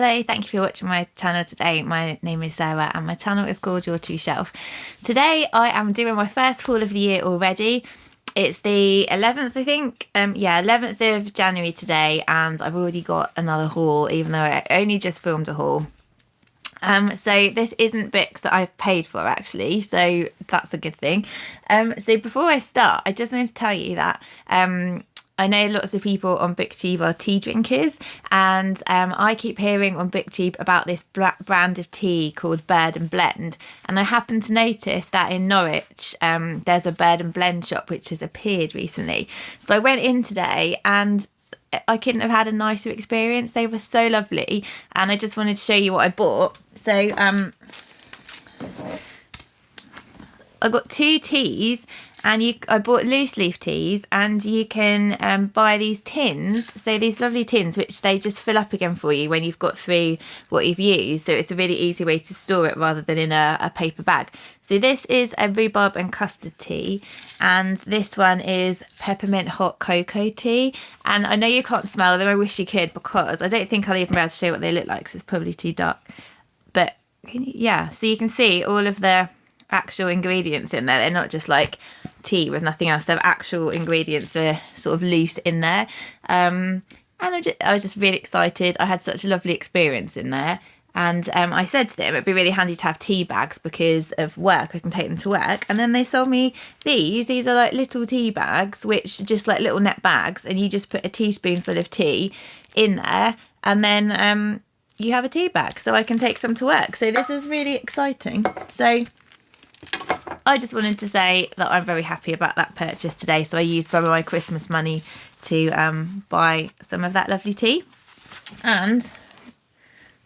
Hello, thank you for watching my channel today. My name is Sarah and my channel is called Your True Shelf. Today I am doing my first haul of the year already. It's the 11th, I think. 11th of January today, and I've already got another haul, even though I only just filmed a haul. So this isn't books that I've paid for, actually, so that's a good thing. So before I start, I just wanted to tell you that I know lots of people on BookTube are tea drinkers, and I keep hearing on BookTube about this brand of tea called Bird and Blend, and I happened to notice that in Norwich there's a Bird and Blend shop which has appeared recently. So I went in today and I couldn't have had a nicer experience. They were so lovely, and I just wanted to show you what I bought. So I got 2 teas, and I bought loose leaf teas, and you can buy these tins, so these lovely tins which they just fill up again for you when you've got through what you've used, so it's a really easy way to store it rather than in a paper bag. So this is a rhubarb and custard tea, and this one is peppermint hot cocoa tea, and I know you can't smell them, I wish you could, because I don't think I'll even be able to show what they look like because it's probably too dark, but yeah, so you can see all of the actual ingredients in there. They're not just like tea with nothing else, they're actual ingredients, they're sort of loose in there, and I was just really excited. I had such a lovely experience in there, and I said to them it'd be really handy to have tea bags because of work, I can take them to work, and then they sold me these are like little tea bags which are just like little net bags, and you just put a teaspoonful of tea in there, and then you have a tea bag, so I can take some to work. So this is really exciting. So I just wanted to say that I'm very happy about that purchase today. So I used some of my Christmas money to buy some of that lovely tea. And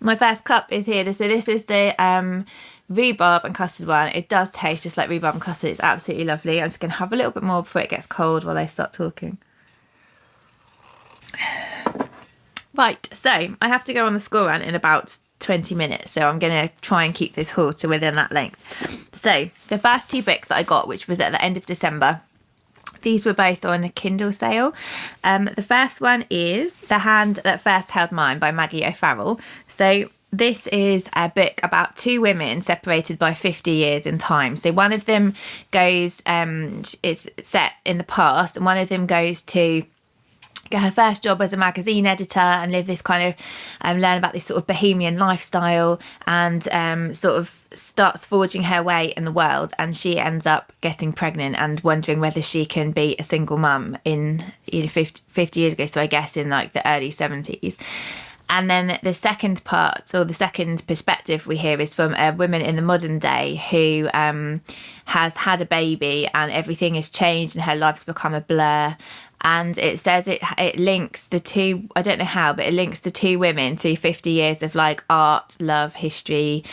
my first cup is here. So this is the rhubarb and custard one. It does taste just like rhubarb and custard. It's absolutely lovely. I'm just going to have a little bit more before it gets cold while I start talking. Right, so I have to go on the school run in about 20 minutes, so I'm going to try and keep this haul to within that length. So the first 2 books that I got, which was at the end of December, these were both on a Kindle sale. The first one is The Hand That First Held Mine by Maggie O'Farrell. So this is a book about 2 women separated by 50 years in time. So one of them goes, it's set in the past, and one of them goes to get her first job as a magazine editor and live this kind of learn about this sort of bohemian lifestyle, and sort of starts forging her way in the world, and she ends up getting pregnant and wondering whether she can be a single mum in 50 years ago, so I guess in like the early 70s. And then the second part, or the second perspective we hear, is from a woman in the modern day who has had a baby, and everything has changed and her life's become a blur. And it says it links the 2, I don't know how, but it links the 2 women through 50 years of like art, love, history,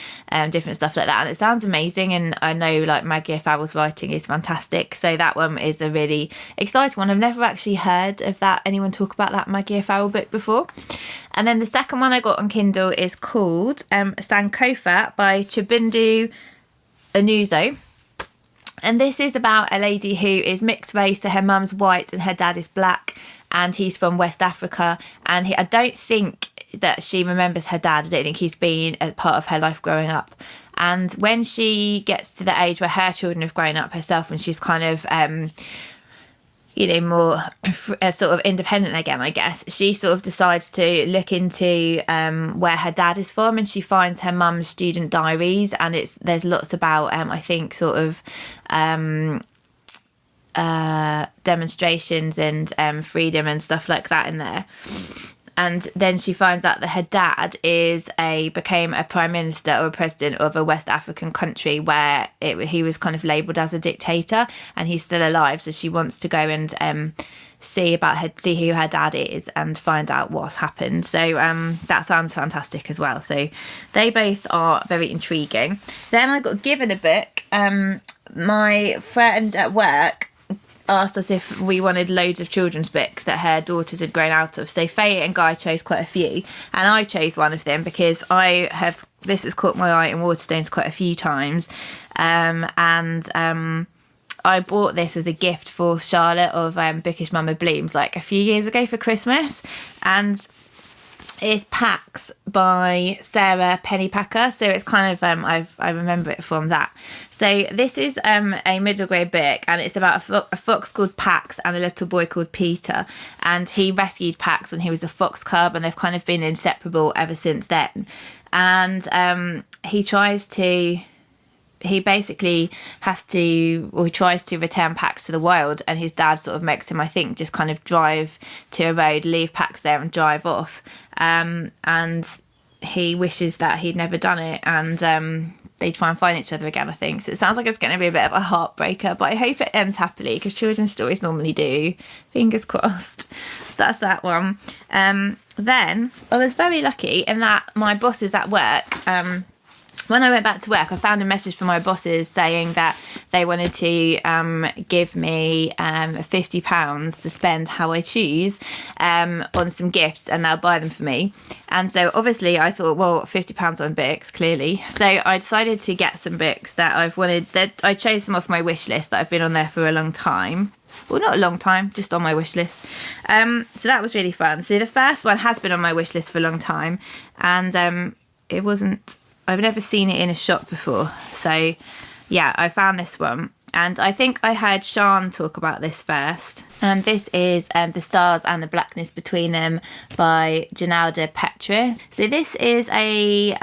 different stuff like that. And it sounds amazing. And I know like Maggie O'Farrell's writing is fantastic. So that one is a really exciting one. I've never actually heard of anyone talk about that Maggie O'Farrell book before. And then the second one I got on Kindle is called Sankofa by Chibundu Onuzo. And this is about a lady who is mixed race, so her mum's white and her dad is black, and he's from West Africa. And I don't think that she remembers her dad. I don't think he's been a part of her life growing up. And when she gets to the age where her children have grown up herself, and she's kind of more sort of independent again, I guess, she sort of decides to look into where her dad is from, and she finds her mum's student diaries, and there's lots about I think sort of demonstrations and freedom and stuff like that in there. And then she finds out that her dad became a prime minister or a president of a West African country where he was kind of labelled as a dictator, and he's still alive. So she wants to go and see who her dad is and find out what's happened. So that sounds fantastic as well. So they both are very intriguing. Then I got given a book. My friend at work asked us if we wanted loads of children's books that her daughters had grown out of. So Faye and Guy chose quite a few, and I chose one of them because this has caught my eye in Waterstones quite a few times, and I bought this as a gift for Charlotte of Bookish Mama Blooms like a few years ago for Christmas, and is Pax by Sara Pennypacker. So it's kind of I remember it from that. So this is a middle grade book, and it's about a fox called Pax and a little boy called Peter, and he rescued Pax when he was a fox cub, and they've kind of been inseparable ever since then. And he basically tries to return Pax to the wild, and his dad sort of makes him, I think, just kind of drive to a road, leave Pax there and drive off. And he wishes that he'd never done it, and they try and find each other again, I think. So it sounds like it's going to be a bit of a heartbreaker, but I hope it ends happily, because children's stories normally do. Fingers crossed. So that's that one. Then I was very lucky in that my bosses at work, when I went back to work, I found a message from my bosses saying that they wanted to give me £50 to spend how I choose on some gifts, and they'll buy them for me. And so obviously I thought, well, £50 on books, clearly. So I decided to get some books that I've wanted. That I chose them off my wish list that I've been on there for a long time. Well, not a long time, just on my wish list. So that was really fun. So the first one has been on my wish list for a long time, and it wasn't... I've never seen it in a shop before. So, yeah, I found this one. And I think I heard Sean talk about this first. And this is The Stars and the Blackness Between Them by Junauda Petrus. So this is a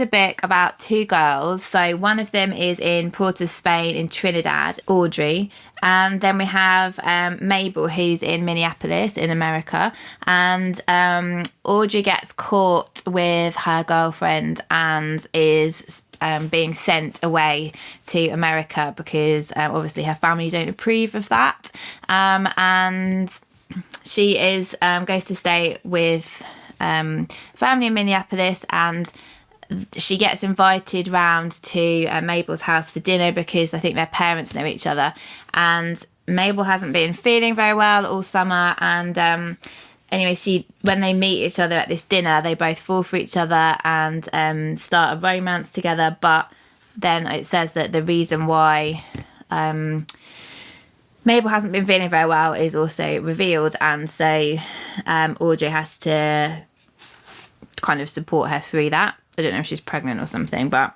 book about two girls. So one of them is in Port of Spain in Trinidad, Audrey. And then we have Mabel, who's in Minneapolis in America. And Audrey gets caught with her girlfriend and is being sent away to America because obviously her family don't approve of that. And she is goes to stay with family in Minneapolis, and she gets invited round to Mabel's house for dinner because I think their parents know each other, and Mabel hasn't been feeling very well all summer, and anyway, when they meet each other at this dinner, they both fall for each other and start a romance together. But then it says that the reason why Mabel hasn't been feeling very well is also revealed, and so Audrey has to kind of support her through that. I don't know if she's pregnant or something, but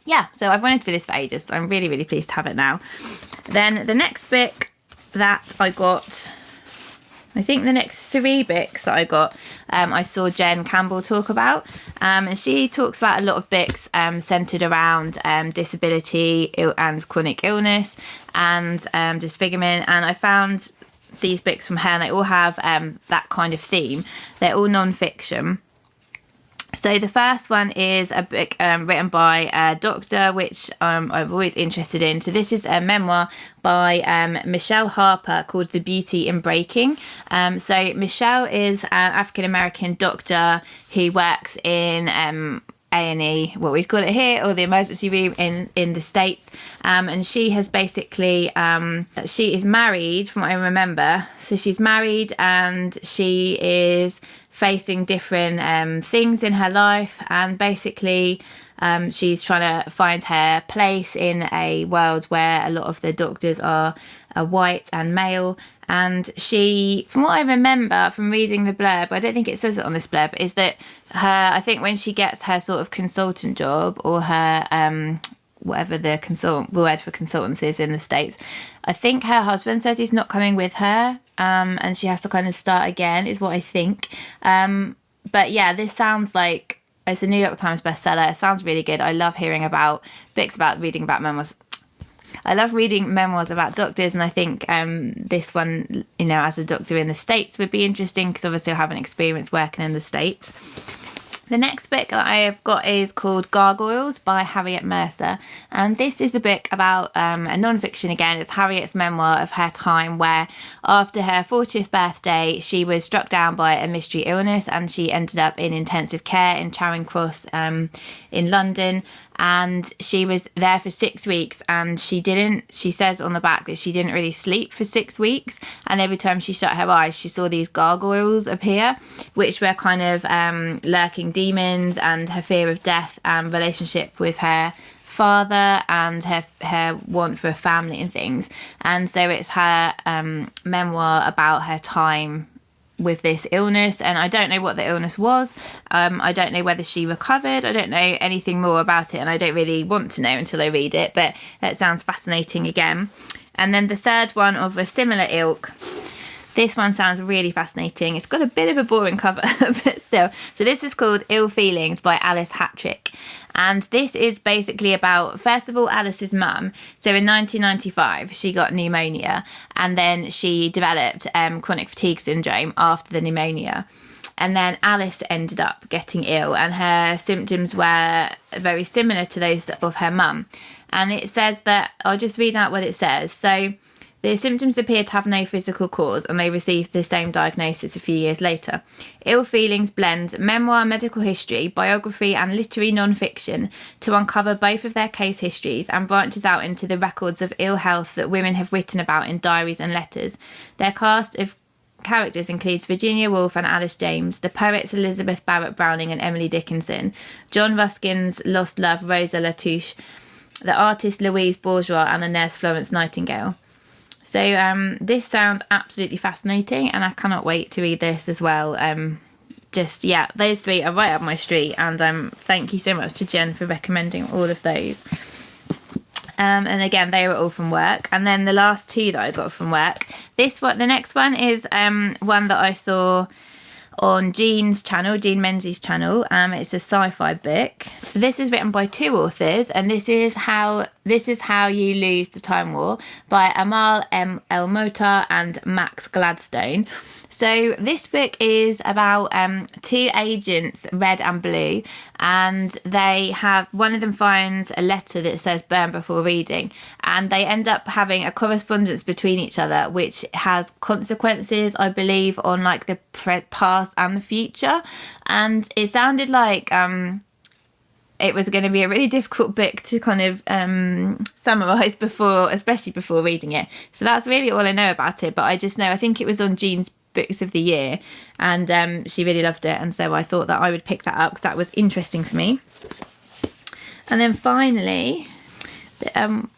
yeah, so I've wanted for this for ages, so I'm really, really pleased to have it now. Then the next book that I got, I think the next three books that I got, I saw Jen Campbell talk about, and she talks about a lot of books centred around disability and chronic illness and disfigurement, and I found these books from her, and they all have that kind of theme. They're all non-fiction. So the first one is a book written by a doctor, which I'm always interested in. So this is a memoir by Michele Harper called The Beauty in Breaking. So Michele is an African-American doctor who works in A&E, what we call it here, or the emergency room in the States. And she has basically, she is married from what I remember. So she's married and she is facing different things in her life, and basically she's trying to find her place in a world where a lot of the doctors are white and male. And she, from what I remember from reading the blurb, I don't think it says it on this blurb, is that I think when she gets her sort of consultant job, or her whatever the word for consultants is in the States, I think her husband says he's not coming with her, and she has to kind of start again, is what I think. But yeah, this sounds like it's a New York Times bestseller. It sounds really good. I love hearing about books about reading about memoirs. I love reading memoirs about doctors, and I think this one, as a doctor in the States would be interesting, because obviously I have an experience working in the States. The next book that I have got is called Gargoyles by Harriet Mercer, and this is a book about a non-fiction again. It's Harriet's memoir of her time where, after her 40th birthday, she was struck down by a mystery illness, and she ended up in intensive care in Charing Cross in London. And she was there for 6 weeks, and she says on the back that she didn't really sleep for 6 weeks, and every time she shut her eyes she saw these gargoyles appear, which were kind of lurking demons, and her fear of death and relationship with her father and her want for a family and things. And so it's her memoir about her time with this illness, and I don't know what the illness was. I don't know whether she recovered. I don't know anything more about it, and I don't really want to know until I read it, but it sounds fascinating again. And then the third one of a similar ilk. This one sounds really fascinating. It's got a bit of a boring cover, but still. So this is called Ill Feelings by Alice Hattrick. And this is basically about, first of all, Alice's mum. So in 1995, she got pneumonia, and then she developed chronic fatigue syndrome after the pneumonia. And then Alice ended up getting ill, and her symptoms were very similar to those of her mum. And it says that, I'll just read out what it says. So the symptoms appear to have no physical cause, and they received the same diagnosis a few years later. Ill Feelings blends memoir, medical history, biography and literary non-fiction to uncover both of their case histories, and branches out into the records of ill health that women have written about in diaries and letters. Their cast of characters includes Virginia Woolf and Alice James, the poets Elizabeth Barrett Browning and Emily Dickinson, John Ruskin's lost love Rosa Latouche, the artist Louise Bourgeois, and the nurse Florence Nightingale. So this sounds absolutely fascinating, and I cannot wait to read this as well. Those three are right up my street, and thank you so much to Jen for recommending all of those. And again, they were all from work. And then the last two that I got from work, the next one is one that I saw on Jean's channel, Jean Menzies' channel. It's a sci-fi book. So this is written by two authors, and this is how You Lose the Time War by Amal El-Mohtar and Max Gladstone. So this book is about two agents, Red and Blue, and one of them finds a letter that says burn before reading, and they end up having a correspondence between each other which has consequences, I believe, on like the past and the future. And it sounded like it was going to be a really difficult book to kind of summarise especially before reading it. So that's really all I know about it, but I just know, I think it was on Jean's Books of the Year, and she really loved it, and so I thought that I would pick that up because that was interesting for me. And then finally,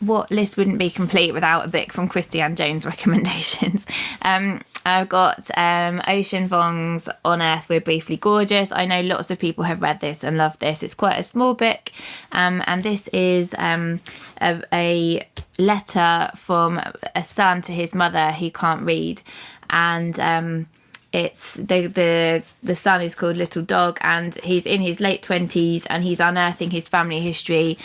what list wouldn't be complete without a book from Christiane Jones recommendations? I've got Ocean Vuong's On Earth We're Briefly Gorgeous. I know lots of people have read this and loved this. It's quite a small book, and this is a letter from a son to his mother who can't read, and it's the son is called Little Dog, and he's in his late 20s, and he's unearthing his family history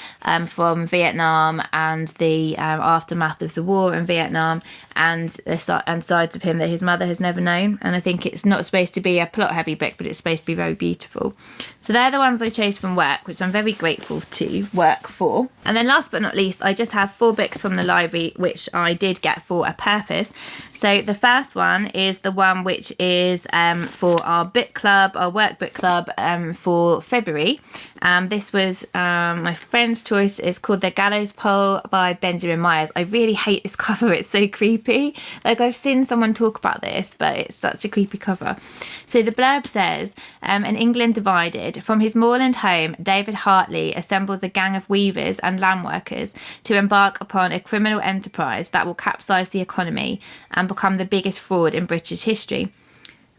from Vietnam and the aftermath of the war in Vietnam, and sides of him that his mother has never known. And I think it's not supposed to be a plot heavy book, but it's supposed to be very beautiful. So they're the ones I chose from work, which I'm very grateful to work for. And then last but not least, I just have 4 books from the library which I did get for a purpose. So the first one is the one which is for our book club, our work book club, for February. This was my friend's choice. It's called The Gallows Pole by Benjamin Myers. I really hate this cover. It's so creepy. Like, I've seen someone talk about this, but it's such a creepy cover. So the blurb says, in England divided, from his moorland home, David Hartley assembles a gang of weavers and land workers to embark upon a criminal enterprise that will capsize the economy and become the biggest fraud in British history.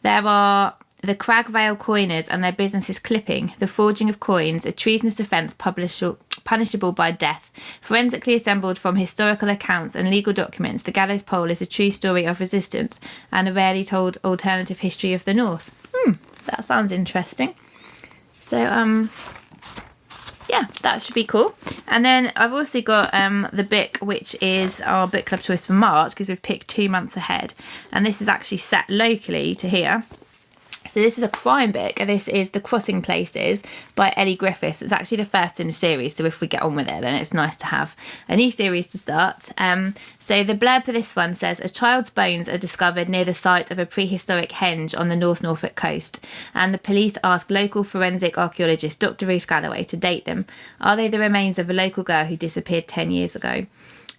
There are the Crag Vale coiners and their business is clipping, the forging of coins, a treasonous offence punishable by death. Forensically assembled from historical accounts and legal documents, the Gallows Pole is a true story of resistance and a rarely told alternative history of the North. That sounds interesting. So, yeah, that should be cool. And then I've also got the book which is our book club choice for March, because we've picked 2 months ahead, and this is actually set locally to here. So this is a crime book, and this is The Crossing Places by Elly Griffiths. It's actually the first in a series, so if we get on with it, then it's nice to have a new series to start. So the blurb for this one says, a child's bones are discovered near the site of a prehistoric henge on the North Norfolk coast, and the police ask local forensic archaeologist Dr. Ruth Galloway to date them. Are they the remains of a local girl who disappeared 10 years ago?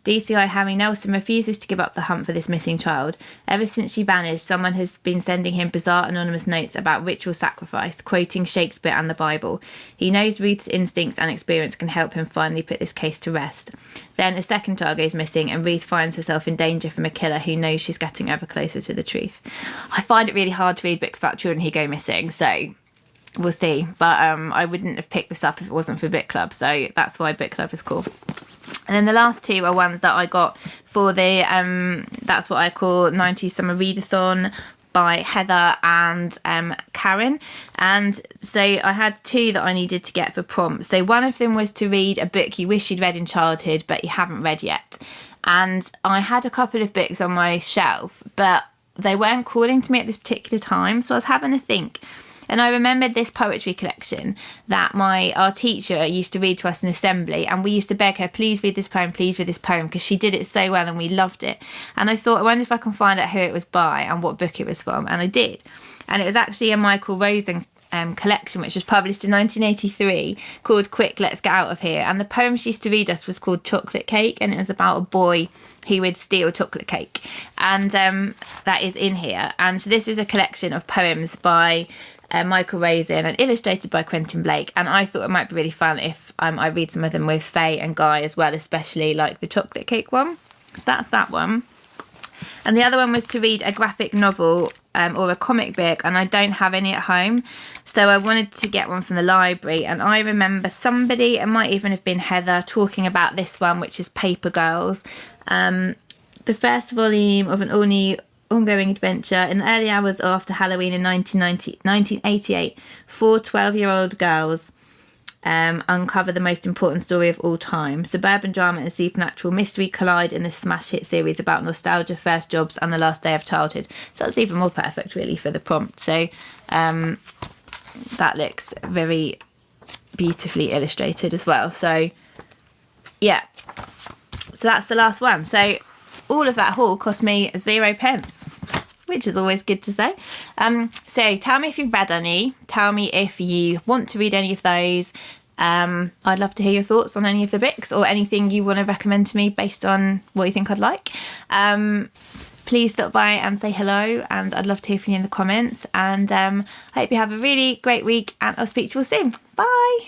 DCI Harry Nelson refuses to give up the hunt for this missing child. Ever since she vanished, someone has been sending him bizarre anonymous notes about ritual sacrifice, quoting Shakespeare and the Bible. He knows Ruth's instincts and experience can help him finally put this case to rest. Then a second child goes missing and Ruth finds herself in danger from a killer who knows she's getting ever closer to the truth. I find it really hard to read books about children who go missing, so we'll see. But I wouldn't have picked this up if it wasn't for book club, so that's why book club is cool. And then the last two are ones that I got for the that's what I call 90s Summer Readathon by Heather and Karen. And so I had two that I needed to get for prompts. So one of them was to read a book you wish you'd read in childhood but you haven't read yet. And I had a couple of books on my shelf, but they weren't calling to me at this particular time, so I was having a think. And I remembered this poetry collection that our teacher used to read to us in assembly, and we used to beg her, please read this poem, because she did it so well and we loved it. And I thought, I wonder if I can find out who it was by and what book it was from, and I did. And it was actually a Michael Rosen collection, which was published in 1983, called Quick, Let's Get Out of Here. And the poem she used to read us was called Chocolate Cake, and it was about a boy who would steal chocolate cake. And that is in here. And so this is a collection of poems by Michael Rosen and illustrated by Quentin Blake, and I thought it might be really fun if I read some of them with Faye and Guy as well, especially like the chocolate cake one. So that's that one. And the other one was to read a graphic novel or a comic book, and I don't have any at home, so I wanted to get one from the library. And I remember somebody, it might even have been Heather, talking about this one, which is Paper Girls, the first volume of an ongoing adventure. In the early hours after Halloween in 1988, four 12-year-old girls uncover the most important story of all time. Suburban drama and supernatural mystery collide in this smash hit series about nostalgia, first jobs and the last day of childhood. So that's even more perfect really for the prompt. So that looks very beautifully illustrated as well. So yeah, so that's the last one. So all of that haul cost me 0 pence, which is always good to say. So tell me if you've read any. Tell me if you want to read any of those. I'd love to hear your thoughts on any of the books or anything you want to recommend to me based on what you think I'd like. Please stop by and say hello, and I'd love to hear from you in the comments. And I hope you have a really great week, and I'll speak to you all soon. Bye.